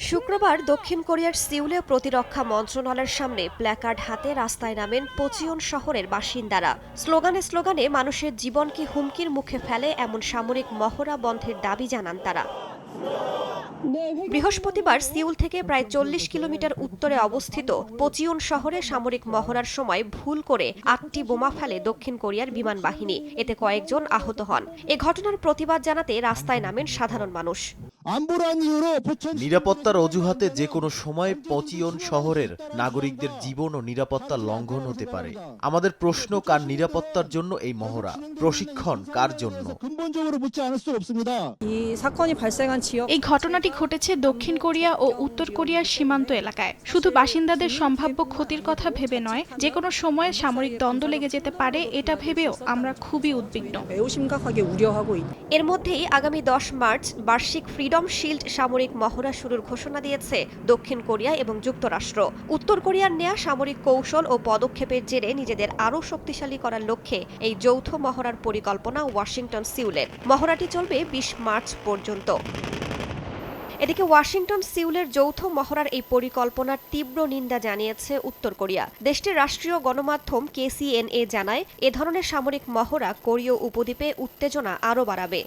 শুক্রবার দক্ষিণ কোরিয়ার সিউলে প্রতিরক্ষা মন্ত্রণালয়ের সামনে প্ল্যাকার্ড হাতে রাস্তায় নামেন পচিয়ন শহরের বাসিন্দারা। স্লোগানে স্লোগানে মানুষের জীবনকে হুমকির মুখে ফেলে এমন সামরিক মহড়া বন্ধের দাবি জানান তারা। বৃহস্পতিবার সিউল থেকে প্রায় ৪০ কিলোমিটার উত্তরে অবস্থিত পচিয়ন শহরে সামরিক মহড়ার সময় ভুল করে ৮টি বোমা ফেলে দক্ষিণ কোরিয়ার বিমান বাহিনী। এতে কয়েকজন আহত হন। এ ঘটনার প্রতিবাদ জানাতে রাস্তায় নামেন সাধারণ মানুষ। নিরাপত্তার অজুহাতে যে কোনো সময় পচিয়ন শহরের নাগরিকদের জীবন ও নিরাপত্তা লঙ্ঘন হতে পারে। আমাদের প্রশ্ন, কার নিরাপত্তার জন্য এই মহড়া? প্রশিক্ষণ কার জন্য? এই ঘটনাটি ঘটেছে দক্ষিণ কোরিয়া ও উত্তর কোরিয়ার সীমান্ত এলাকায়। শুধু বাসিন্দাদের সম্ভাব্য ক্ষতির কথা ভেবে নয়, যে কোনো সময়ে সামরিক দ্বন্দ্ব লেগে যেতে পারে এটা ভেবেও আমরা খুবই উদ্বিগ্ন। এর মধ্যেই আগামী 10 মার্চ বার্ষিক ফ্রিডম শিল্ড সামরিক মহড়া শুরুর ঘোষণা দিয়েছে দক্ষিণ কোরিয়া এবং যুক্তরাষ্ট্র। উত্তর কোরিয়ার নেয়া সামরিক কৌশল ও পদক্ষেপের জেরে নিজেদের আরও শক্তিশালী করার লক্ষ্যে এই যৌথ মহড়ার পরিকল্পনা ওয়াশিংটন সিউলের। মহড়াটি চলবে 20 মার্চ পর্যন্ত। এদিকে ওয়াশিংটন সিউলের যৌথ মহড়ার এই পরিকল্পনার তীব্র নিন্দা জানিয়েছে উত্তর কোরিয়া। দেশটির রাষ্ট্রীয় গণমাধ্যম KCNA জানায়, এ ধরনের সামরিক মহড়া কোরীয় উপদ্বীপে উত্তেজনা আরও বাড়াবে।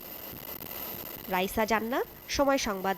রাইসা জান্নাত, সময় সংবাদ।